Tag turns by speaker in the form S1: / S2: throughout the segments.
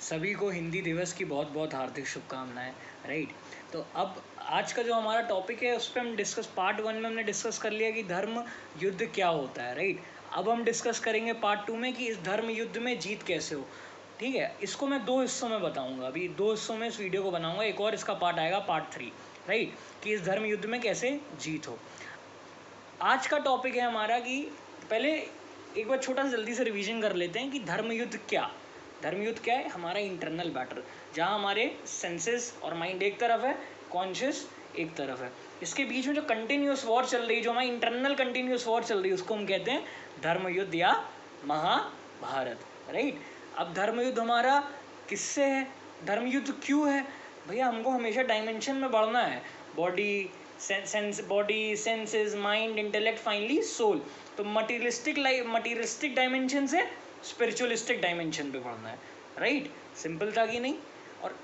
S1: सभी को हिंदी दिवस की बहुत बहुत हार्दिक शुभकामनाएं। राइट। तो अब आज का जो हमारा टॉपिक है उस पर हम डिस्कस पार्ट 1 में हमने डिस्कस कर लिया कि धर्म युद्ध क्या होता है। राइट। अब हम डिस्कस करेंगे पार्ट 2 में कि इस धर्म युद्ध में जीत कैसे हो। ठीक है, इसको मैं 2 हिस्सों में बताऊंगा। अभी 2 हिस्सों में इस वीडियो को बनाऊंगा, एक और इसका पार्ट आएगा पार्ट 3। राइट, कि इस धर्म युद्ध में कैसे जीत हो। आज का टॉपिक है हमारा कि पहले एक बार छोटा सा जल्दी से रिवीजन कर लेते हैं कि धर्मयुद्ध क्या। धर्मयुद्ध क्या है? हमारा इंटरनल बैटल, जहाँ हमारे सेंसेस और माइंड एक तरफ है, कॉन्शियस एक तरफ है। इसके बीच में जो कंटिन्यूस वॉर चल रही है, जो हमारी इंटरनल कंटिन्यूस वॉर चल रही है, उसको हम कहते हैं धर्मयुद्ध या महाभारत। राइट। अब धर्मयुद्ध हमारा किससे है? धर्मयुद्ध क्यों है? भैया हमको हमेशा डायमेंशन में बढ़ना है। Body senses, mind, intellect, finally soul. तो मटीरियलिस्टिक डायमेंशन से स्पिरिचुअलिस्टिक डायमेंशन पे बढ़ना है। राइट, सिंपल था कि नहीं? और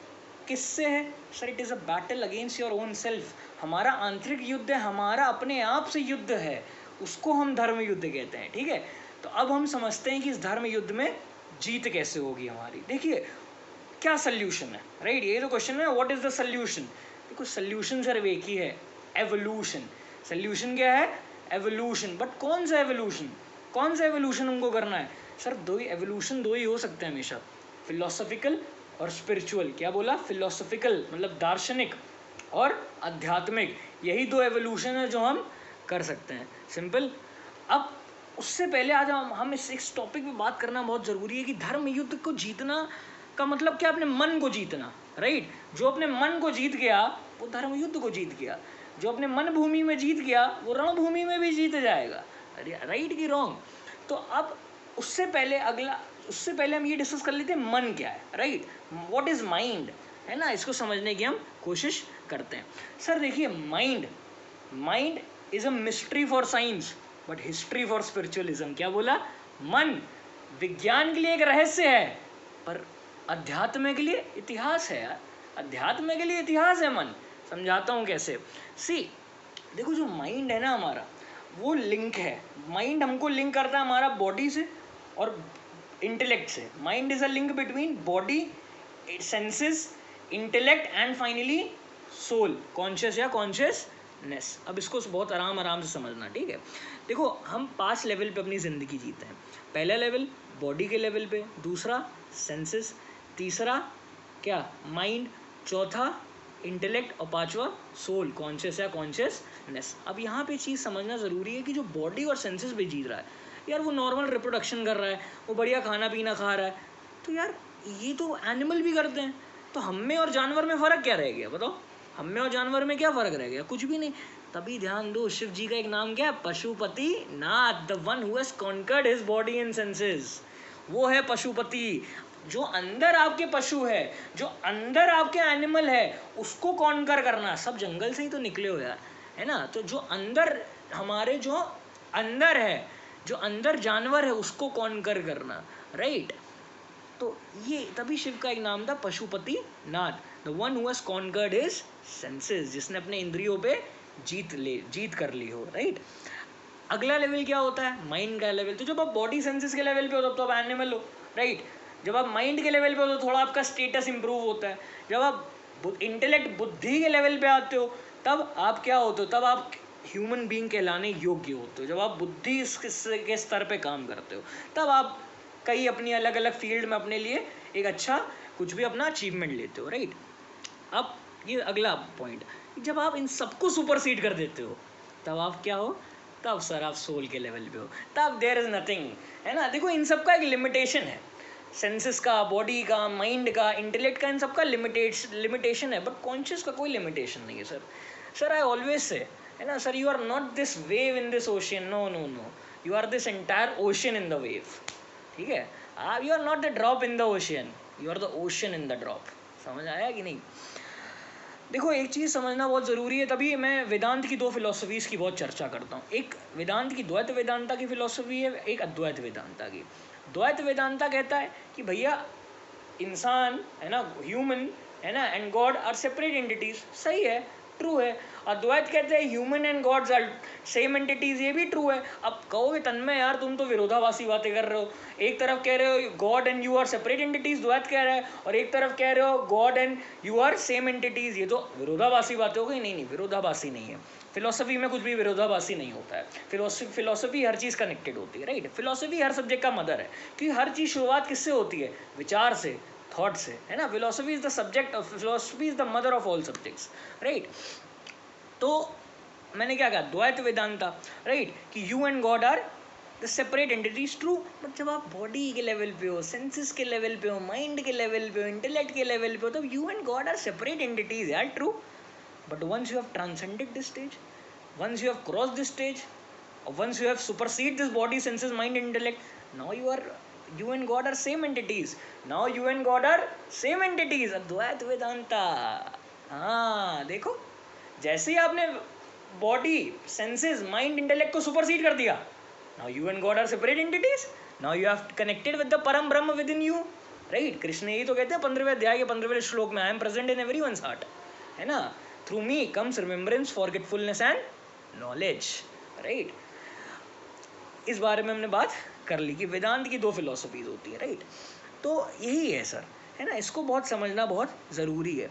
S1: किससे है sir? It is a battle against your own self. हमारा आंतरिक युद्ध है, हमारा अपने आप से युद्ध है, उसको हम धर्म युद्ध कहते हैं। ठीक है, तो अब हम समझते हैं कि इस धर्म युद्ध में जीत कैसे होगी हमारी। देखिए क्या सल्यूशन है। राइट, ये तो क्वेश्चन है, व्हाट इज द सल्यूशन? देखो सल्यूशन सिर्फ एक ही है, एवोल्यूशन। सल्यूशन क्या है? एवोल्यूशन। बट कौन सा एवोल्यूशन? कौन सा एवोल्यूशन हमको करना है? सर दो ही एवोल्यूशन, दो ही हो सकते हैं हमेशा, फिलोसॉफिकल और स्पिरिचुअल। क्या बोला? फिलोसॉफिकल मतलब दार्शनिक, और आध्यात्मिक। यही दो एवोल्यूशन है जो हम कर सकते हैं, सिंपल। अब उससे पहले आज हम इस टॉपिक पे बात करना बहुत ज़रूरी है कि धर्म युद्ध को जीतना का मतलब क्या? अपने मन को जीतना। राइट, जो अपने मन को जीत गया वो धर्म युद्ध को जीत गया। जो अपने मन भूमि में जीत गया वो रणभूमि में भी जीत जाएगा। राइट की रॉन्ग? तो अब उससे पहले हम ये डिस्कस कर लेते हैं मन क्या है। राइट, व्हाट इज माइंड, है ना? इसको समझने की हम कोशिश करते हैं। सर देखिए, mind is a mystery for science but history for spiritualism. क्या बोला? मन विज्ञान के लिए एक रहस्य है, पर अध्यात्म के लिए इतिहास है यार। अध्यात्म के लिए इतिहास है मन। समझाता हूँ कैसे। सी, देखो जो माइंड है ना हमारा, वो लिंक है। माइंड हमको लिंक करता है हमारा बॉडी से और इंटेलेक्ट से। Mind is a link between body, senses, intellect and finally soul, conscious या कॉन्शियसनेस। अब इसको बहुत आराम से समझना। ठीक है, देखो हम 5 लेवल पे अपनी ज़िंदगी जीते हैं। पहला लेवल बॉडी के लेवल पे, दूसरा सेंसेस, तीसरा क्या? माइंड, चौथा इंटेलेक्ट, और पांचवा सोल, कॉन्शियस या कॉन्शियसनेस। अब यहाँ पे चीज़ समझना ज़रूरी है कि जो बॉडी और सेंसेस पे जीत रहा है यार, वो नॉर्मल रिप्रोडक्शन कर रहा है, वो बढ़िया खाना पीना खा रहा है, तो यार ये तो एनिमल भी करते हैं। तो हम में और जानवर में फ़र्क क्या रह गया? बताओ, हम में और जानवर में क्या फ़र्क रह गया? कुछ भी नहीं। तभी ध्यान दो, शिव जी का एक नाम क्या है? Pashupatinath, the one who has conquered his body and senses. वो है पशुपति। जो अंदर आपके पशु है, जो अंदर आपके एनिमल है, उसको कॉन्कर करना। सब जंगल से ही तो निकले हो यार, है ना? तो जो अंदर हमारे, जो अंदर है, जो अंदर जानवर है, उसको कॉन्कर करना। राइट, तो ये तभी शिव का एक नाम था Pashupatinath, the one who has conquered his senses, जिसने अपने इंद्रियों पे जीत कर ली हो। राइट, अगला लेवल क्या होता है? माइंड का लेवल। तो जब आप बॉडी सेंसेस के लेवल पे हो तब तो आप एनिमल हो। राइट, जब आप माइंड के लेवल पे हो तो थोड़ा आपका स्टेटस इंप्रूव होता है। जब आप इंटेलेक्ट, बुद्धि के लेवल पे आते हो तब आप क्या होते हो? तब आप ह्यूमन बीइंग कहलाने योग्य होते हो। जब आप बुद्धि के स्तर पे काम करते हो तब आप कई अपनी अलग अलग फील्ड में अपने लिए एक अच्छा कुछ भी अपना अचीवमेंट लेते हो। राइट, अब ये अगला पॉइंट, जब आप इन सबको सुपरसीड कर देते हो तब आप क्या हो? तब सर आप सोल के लेवल पे हो। तब देयर इज नथिंग, है ना? देखो इन सब का एक लिमिटेशन है, सेंसेस का, बॉडी का, माइंड का, इंटेलेक्ट का, इन सब का लिमिटेशन है, बट कॉन्शियस का कोई लिमिटेशन नहीं है सर। सर आई ऑलवेज से, है ना sir, you are not this wave in this ocean, no no no, you are this entire ocean in the wave. ठीक है, you are not the drop in the ocean, you are the ocean in the drop. समझ आया कि नहीं? देखो एक चीज़ समझना बहुत ज़रूरी है, तभी मैं वेदांत की 2 फिलोसफीज़ की बहुत चर्चा करता हूँ। एक वेदांत की द्वैत वेदांता की फिलोसफी है, एक अद्वैत वेदांता की। द्वैत वेदांता कहता है कि भैया इंसान, है ना, ह्यूमन, है ना, and God are separate entities. सही है, ट्रू है। अद्वैत कहते हैं human and gods are same entities, ये भी ट्रू है। अब कहोगे तन्मय यार तुम तो विरोधाभासी बातें कर रहे हो, एक तरफ कह रहे हो God and you are separate entities, Dvaita कह रहा है, और एक तरफ कह रहे हो God and you are same entities, ये तो विरोधाभासी बातें हो गई। नहीं नहीं, विरोधाभासी नहीं है। फिलोसफी में कुछ भी विरोधाभासी नहीं होता है। फिलोसफी हर चीज़ कनेक्टेड होती है, राइट। फिलोसफी हर सब्जेक्ट का मदर है, क्योंकि हर चीज़ शुरुआत किससे होती है? विचार से, थॉट से, है ना। Philosophy is the subject of, philosophy is the mother of all subjects, right. तो मैंने क्या कहा? द्वैत वेदांता, राइट, कि you and God are the separate entities, true. But जब आप बॉडी के लेवल पे हो, सेंसेस के लेवल पे हो, माइंड के लेवल पे हो, इंटेलेक्ट के लेवल पे हो, तब you and God are separate entities यार, true. But once you have transcended this stage, once you have crossed this stage, or once you have superseded this body, senses, mind, and intellect, now you and God are same entities. Now you and God are same entities. अद्वैत वेदांता। हाँ देखो, जैसे ही आपने body, senses, mind, intellect को supersede कर दिया, now you and God are separate entities. Now you have connected with the परम ब्रह्म within you, right? Krishna यही तो कहते हैं 15वें अध्याय के 15वें श्लोक में, I am present in everyone's heart, है ना। Through me comes remembrance, forgetfulness and knowledge, right? इस बारे में हमने बात कर ली कि वेदांत की दो फिलोसफीज होती है, राइट। तो यही है सर, है ना। इसको बहुत समझना बहुत ज़रूरी है।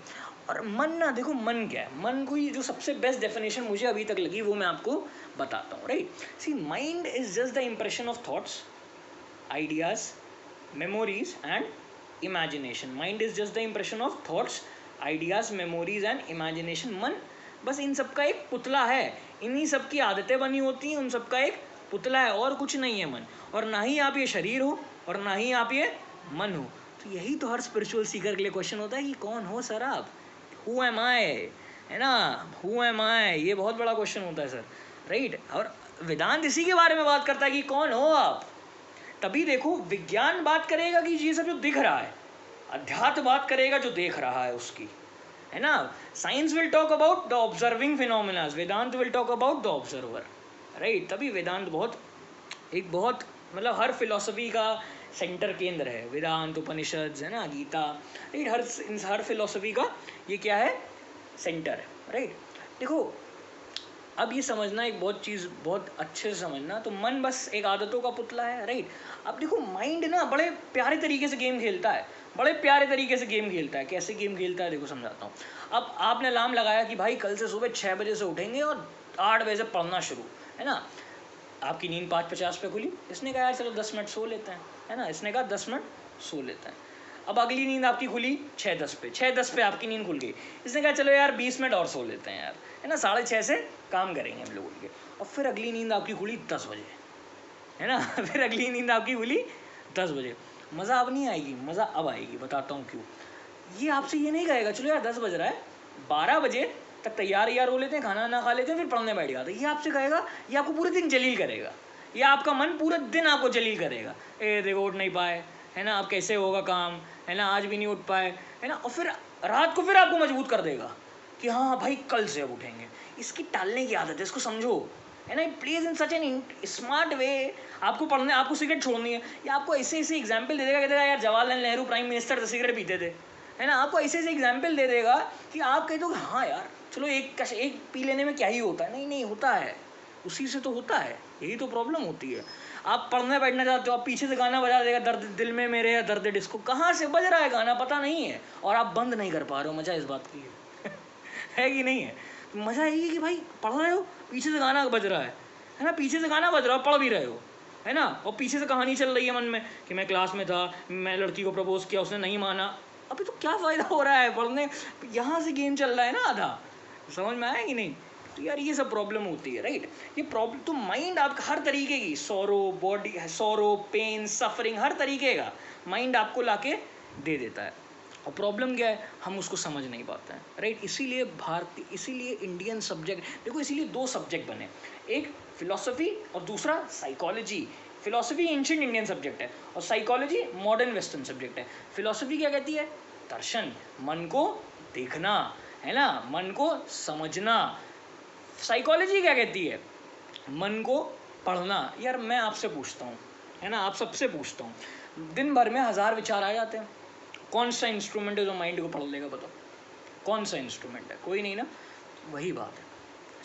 S1: और मन ना, देखो मन क्या है, मन को ये जो सबसे बेस्ट डेफिनेशन मुझे अभी तक लगी वो मैं आपको बताता हूँ, right. See, mind is just the impression of thoughts, ideas, memories and imagination. Mind is just the impression of thoughts, ideas, memories and imagination. मन बस इन सब का एक पुतला है, इन्हीं सब की आदतें बनी होती हैं, उन सब का एक पुतला है, और कुछ नहीं है मन। और ना ही आप ये शरीर हो और ना ही आप ये मन हो। तो यही तो हर स्पिरिचुअल सीकर के लिए क्वेश्चन होता है कि कौन हो सर आप, हु एम आई, है ना, हु एम आई, ये बहुत बड़ा क्वेश्चन होता है सर, राइट। और वेदांत इसी के बारे में बात करता है कि कौन हो आप। तभी देखो, विज्ञान बात करेगा कि ये सब जो दिख रहा है, अध्यात्म बात करेगा जो देख रहा है उसकी, है ना। Science will talk about the observing phenomenas, Vedanta will talk about the observer, right. तभी वेदांत बहुत मतलब हर फिलोसफी का सेंटर केंद्र है। वेदांत, उपनिषद, है ना, गीता, राइट। हर फिलोसफी का ये क्या है? सेंटर है, राइट। देखो, अब ये समझना एक बहुत अच्छे से समझना, तो मन बस एक आदतों का पुतला है, राइट। अब देखो, माइंड ना बड़े प्यारे तरीके से गेम खेलता है, बड़े प्यारे तरीके से गेम खेलता है। कैसे गेम खेलता है देखो, समझाता हूँ। अब आपने अलार्म लगाया कि भाई कल से सुबह 6 बजे से उठेंगे और 8 बजे से पढ़ना शुरू, है ना। आपकी नींद 5:50 पे खुली, इसने कहा यार चलो 10 मिनट सो लेते हैं, है ना। इसने कहा 10 मिनट सो लेते हैं। अब अगली नींद आपकी खुली 6:10 पे आपकी नींद खुल गई, इसने कहा चलो यार 20 मिनट और सो लेते हैं यार, है ना, 6:30 से काम करेंगे हम लोग उठ के। और फिर अगली नींद आपकी खुली 10 बजे, है ना। फिर अगली नींद आपकी खुली 10 बजे। मज़ा अब नहीं आएगी, मज़ा अब आएगी, बताता हूँ क्यों। ये आपसे ये नहीं कहेगा चलो यार 10 बज रहा है, 12 बजे तक तैयार हो लेते हैं, खाना ना खा लेते हैं, फिर पढ़ने बैठ जाते हैं। ये आपसे कहेगा, ये आपको पूरे दिन जलील करेगा, ये आपका मन पूरे दिन आपको जलील करेगा। ए देखो उठ नहीं पाए, है ना, अब कैसे होगा काम, है ना, आज भी नहीं उठ पाए, है ना। और फिर रात को फिर आपको मजबूत कर देगा कि हाँ भाई कल से अब उठेंगे। इसकी टालने की आदत है, इसको समझो, है ना। It plays in such an smart way. आपको पढ़ने, आपको सिगरेट छोड़नी है, या आपको ऐसे ऐसे एग्जाम्पल दे देगा, कहते यार Jawaharlal Nehru prime minister cigarette पीते थे, है ना। आपको ऐसे ऐसे एग्जाम्पल दे देगा कि आप कह दो हाँ यार चलो एक पी लेने में क्या ही होता है। नहीं होता है, उसी से तो होता है, यही तो प्रॉब्लम होती है। आप पढ़ने बैठना चाहते हो, आप पीछे से गाना बजा देगा, दर्द दिल में मेरे या दर्द डिस्को, कहाँ से बज रहा है गाना पता नहीं है, और आप बंद नहीं कर पा रहे हो। मज़ा इस बात की है कि नहीं है? तो मज़ा यही है कि भाई पढ़ रहे हो, पीछे से गाना बज रहा है ना, पीछे से गाना बज रहा है, पढ़ भी रहे हो, है ना। और पीछे से कहानी चल रही है मन में कि मैं क्लास में था, मैं लड़की को प्रपोज किया, उसने नहीं माना। अभी तो क्या फ़ायदा हो रहा है पढ़ने, यहाँ से गेम चल रहा है ना आधा, समझ में आया कि नहीं। तो यार ये सब प्रॉब्लम होती है, राइट। ये प्रॉब्लम तो माइंड आपका हर तरीके की, सॉरो, पेन, सफरिंग, हर तरीके का माइंड आपको लाके दे देता है। और प्रॉब्लम क्या है, हम उसको समझ नहीं पाते हैं, राइट। इसीलिए इंडियन सब्जेक्ट देखो, इसीलिए 2 सब्जेक्ट बने, एक फिलॉसफी और दूसरा psychology. Philosophy ancient Indian subject है और साइकोलॉजी मॉडर्न वेस्टर्न सब्जेक्ट है। फिलॉसफी क्या कहती है? दर्शन, मन को देखना, है ना, मन को समझना। साइकोलॉजी क्या कहती है? मन को पढ़ना। यार मैं आपसे पूछता हूँ, है ना, आप सबसे पूछता हूँ, दिन भर में 1000 विचार आ जाते हैं, कौन सा इंस्ट्रूमेंट है जो माइंड को पढ़ लेगा? बताओ कौन सा इंस्ट्रूमेंट है? कोई नहीं ना। वही बात है,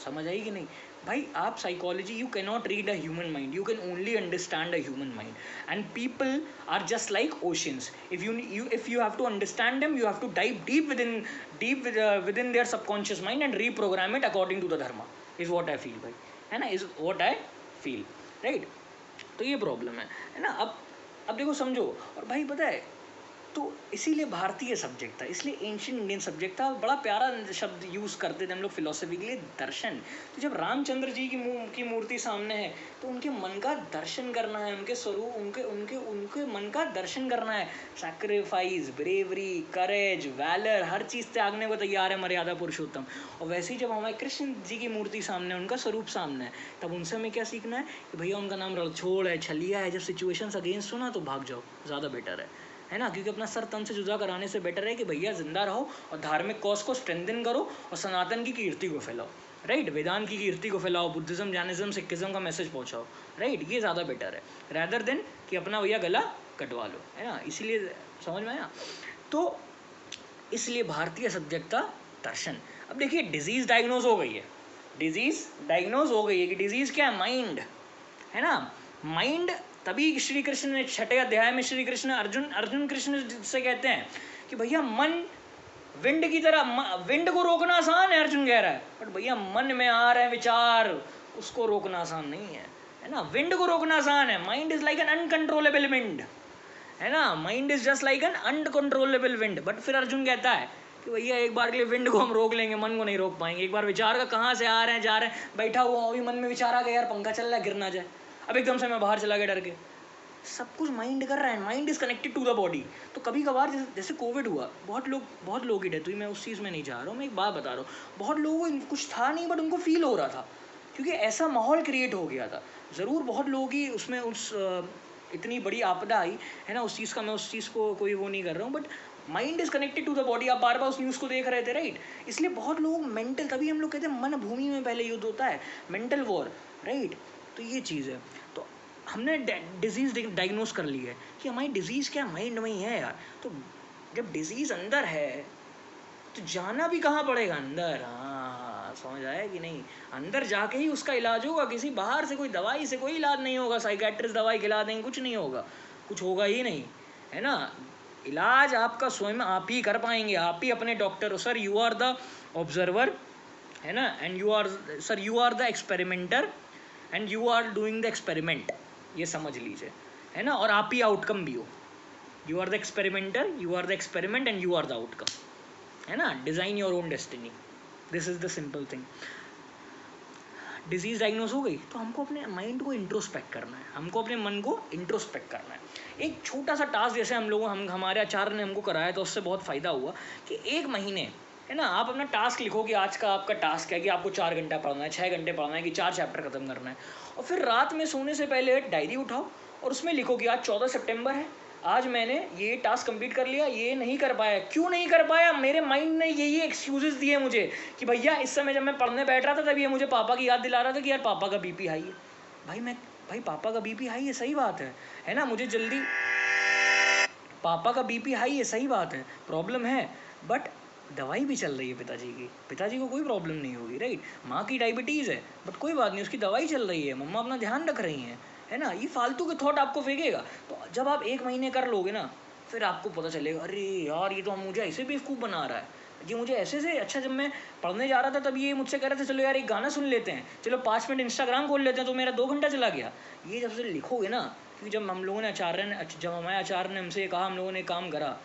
S1: समझ आई कि नहीं भाई? आप psychology, you can not read a human mind, you can only understand a human mind, and people are just like oceans. If you have to understand them, you have to dive deep within their subconscious mind and reprogram it according to the dharma, is what I feel भाई, है ना, is what I feel, right? तो ये problem है ना. अब देखो समझो, और भाई पता है, तो इसीलिए भारतीय सब्जेक्ट था, इसलिए एंशियंट इंडियन सब्जेक्ट था. बड़ा प्यारा शब्द यूज़ करते थे हम लोग फिलोसफी के लिए, दर्शन. तो जब रामचंद्र जी की मूर्ति सामने है, तो उनके मन का दर्शन करना है, उनके स्वरूप, उनके मन का दर्शन करना है. सैक्रिफाइस, ब्रेवरी, करेज, वैलर, हर चीज़ त्यागने को तैयार है मर्यादा पुरुषोत्तम. और वैसे ही जब हमारे कृष्ण जी की मूर्ति सामने है, उनका स्वरूप सामने है, तब उनसे हमें क्या सीखना है कि भैया उनका नाम रणछोड़ है, छलिया है. जब सिचुएशंस अगेंस्ट हो ना, तो भाग जाओ, ज़्यादा बेटर है ना, क्योंकि अपना सर तन से जुदा कराने से बेटर है कि भैया जिंदा रहो और धार्मिक कॉज को स्ट्रेंथन करो और सनातन की कीर्ति को फैलाओ, राइट? वेदांत की कीर्ति को फैलाओ, बुद्धिज्म, जैनिज्म, सिखिज्म का मैसेज पहुंचाओ, राइट? ये ज़्यादा बेटर है रैदर देन कि अपना भैया गला कटवा लो, है ना. इसीलिए समझ में आया. तो इसलिए भारतीय सब्जेक्ट था दर्शन. अब देखिए, डिजीज डायग्नोज हो गई है, डिजीज डायग्नोज हो गई है कि डिजीज क्या है? माइंड, है ना. माइंड. तभी श्री कृष्ण ने 6 अध्याय में श्री कृष्ण अर्जुन कृष्ण से कहते हैं कि भैया मन विंड की तरह, विंड को रोकना आसान है, अर्जुन कह रहा है, बट भैया मन में आ रहे हैं विचार, उसको रोकना आसान नहीं है ना. विंड को रोकना आसान है. Mind is like an uncontrollable wind, है ना. Mind is just like an uncontrollable wind. But फिर अर्जुन कहता है कि भैया एक बार के लिए विंड को हम रोक लेंगे, मन को नहीं रोक पाएंगे. एक बार विचार का कहाँ से आ रहे हैं, जा रहे हैं, बैठा हुआ अभी मन में विचार आ गया, यार पंखा चल रहा है, गिर ना जाए, अब एकदम से मैं बाहर चला गया डर के. सब कुछ माइंड कर रहा है. Mind is connected to the body. तो कभी कभार जैसे कोविड हुआ, बहुत लोगों की डेथ हुई. मैं उस चीज़ में नहीं जा रहा हूँ, मैं एक बात बता रहा हूँ. बहुत लोगों को कुछ था नहीं, बट उनको फील हो रहा था, क्योंकि ऐसा माहौल क्रिएट हो गया था. ज़रूर बहुत लोगों की उसमें इतनी बड़ी आपदा आई, है ना. मैं उस चीज़ को कोई वो नहीं कर रहा हूँ, but mind is connected to the body. आप बार बार उस न्यूज़ को देख रहे थे, राइट? इसलिए बहुत लोग मेंटल, तभी हम लोग कहते हैं मन भूमि में पहले युद्ध होता है, मेंटल वॉर, राइट? तो ये चीज़ है. तो हमने डिजीज़ डायग्नोज कर ली है कि हमारी डिजीज़ क्या माइंड में ही है यार. तो जब डिजीज़ अंदर है, तो जाना भी कहाँ पड़ेगा? अंदर. हाँ, समझ आया कि नहीं? अंदर जाके ही उसका इलाज होगा. किसी बाहर से कोई दवाई से कोई इलाज नहीं होगा. साइकेट्रिस्ट दवाई खिला देंगे, कुछ नहीं होगा, कुछ होगा ही नहीं, है ना. इलाज आपका स्वयं आप ही कर पाएंगे, आप ही अपने डॉक्टर हो. Sir you are the observer, है ना, and you are the experimenter and you are doing the experiment. ये समझ लीजिए, है ना. और आप ही आउटकम भी हो. You are the experimenter, you are the experiment and you are the outcome, है ना. Design your own destiny. This is the simple thing. Disease diagnose हो गई, तो हमको अपने माइंड को इंट्रोस्पेक्ट करना है, हमको अपने मन को इंट्रोस्पेक्ट करना है. एक छोटा सा टास्क जैसे हमारे आचार्य ने हमको कराया, तो उससे बहुत फ़ायदा हुआ कि 1 महीने, है ना, आप अपना टास्क लिखो कि आज का आपका टास्क है कि आपको 4 घंटा पढ़ना है, 6 घंटे पढ़ना है, कि 4 चैप्टर खत्म करना है. और फिर रात में सोने से पहले डायरी उठाओ और उसमें लिखो कि आज 14 सितंबर है, आज मैंने ये टास्क कंप्लीट कर लिया, ये नहीं कर पाया. क्यों नहीं कर पाया? मेरे माइंड ने ये एक्सक्यूजेस दिए मुझे कि भैया इस समय जब मैं पढ़ने बैठ रहा था, तब ये मुझे पापा की याद दिला रहा था कि यार पापा का बीपी हाई है. भाई पापा का बीपी हाई है, सही बात है ना. मुझे जल्दी, पापा का बीपी हाई है, सही बात है, प्रॉब्लम है, बट दवाई भी चल रही है पिताजी को कोई प्रॉब्लम नहीं होगी, राइट. माँ की डायबिटीज़ है, बट कोई बात नहीं, उसकी दवाई चल रही है, मम्मा अपना ध्यान रख रही हैं, है ना. ये फालतू के थॉट आपको फेंकेगा. तो जब आप 1 महीने कर लोगे ना, फिर आपको पता चलेगा, अरे यार ये तो मुझे ऐसे बेवकूफ़ बना रहा है, ये मुझे ऐसे से. अच्छा, जब मैं पढ़ने जा रहा था तब ये मुझसे कह रहे थे चलो यार एक गाना सुन लेते हैं, चलो 5 मिनट इंस्टाग्राम खोल लेते हैं, तो मेरा 2 घंटा चला गया. ये जब से लिखोगे ना, क्योंकि जब हमारे आचार्य ने हमसे कहा, हम लोगों ने काम करा,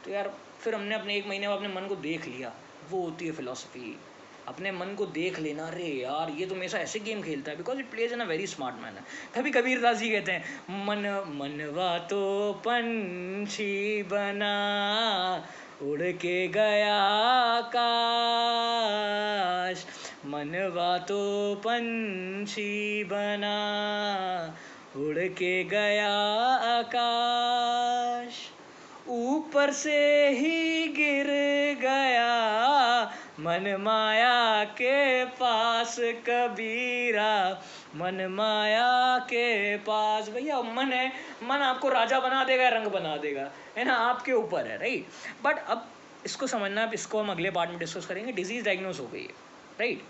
S1: तो यार फिर हमने अपने 1 महीने में अपने मन को देख लिया. वो होती है फिलॉसफी, अपने मन को देख लेना. अरे यार ये तो हमेशा ऐसे गेम खेलता है, because it plays in a very smart manner. कभी कबीरदास जी कहते हैं, मनवा तो पंछी बना, उड़ के गया आकाश. मनवा तो पंछी बना, उड़ के गया आकाश. ऊपर से ही गिर गया मन माया के पास कबीरा, मन माया के पास. भैया मन है, मन आपको राजा बना देगा, रंग बना देगा, है ना, आपके ऊपर है, राइट. बट अब इसको समझना, इसको हम अगले पार्ट में डिस्कस करेंगे. डिजीज़ डायग्नोज हो गई है, राइट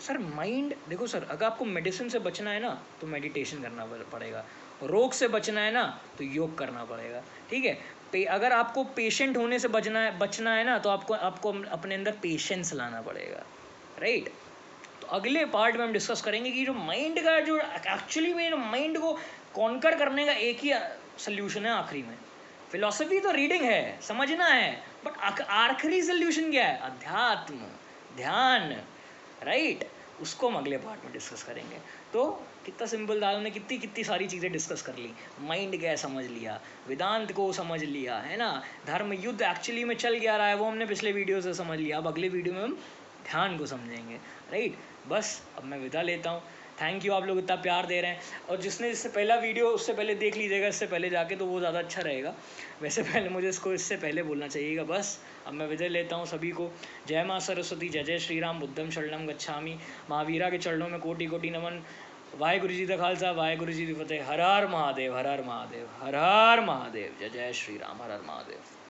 S1: सर माइंड देखो सर, अगर आपको मेडिसिन से बचना है ना तो मेडिटेशन करना पड़ेगा, रोग से बचना है ना तो योग करना पड़ेगा, ठीक है। अगर आपको पेशेंट होने से बचना है ना तो आपको आपको अपने अंदर पेशेंस लाना पड़ेगा, राइट। तो अगले पार्ट में हम डिस्कस करेंगे कि जो माइंड का जो एक्चुअली में माइंड को कॉन्कर करने का एक ही सोल्यूशन है आखिरी में। फिलॉसफी तो रीडिंग है, समझना है, बट आखिरी सोल्यूशन क्या है? अध्यात्म, ध्यान, राइट। उसको हम अगले पार्ट में डिस्कस करेंगे। तो कितना सिंपल था, हमने कितनी कितनी सारी चीज़ें डिस्कस कर ली। माइंड क्या समझ लिया, वेदांत को समझ लिया, है ना, धर्म युद्ध एक्चुअली में चल क्या रहा है वो हमने पिछले वीडियो से समझ लिया। अब अगले वीडियो में हम ध्यान को समझेंगे, राइट। बस अब मैं विदा लेता हूँ। थैंक यू, आप लोग इतना प्यार दे रहे हैं। और जिसने इससे पहला वीडियो उससे पहले देख लीजिएगा, इससे पहले जाके, तो वो ज़्यादा अच्छा रहेगा। वैसे पहले मुझे इसको इससे पहले बोलना चाहिएगा। बस अब मैं विदा लेता हूँ सभी को। जय माँ सरस्वती, जय जय श्री राम, बुद्धम शरणम गच्छामि। महावीरा के चरणों में कोटि कोटि नमन। वाहेगुरु जी का खालसा, वाहेगुरु जी की फतेह। हर हर महादेव, हर हर महादेव, हर हर महादेव। जय जय श्री राम, हर हर महादेव।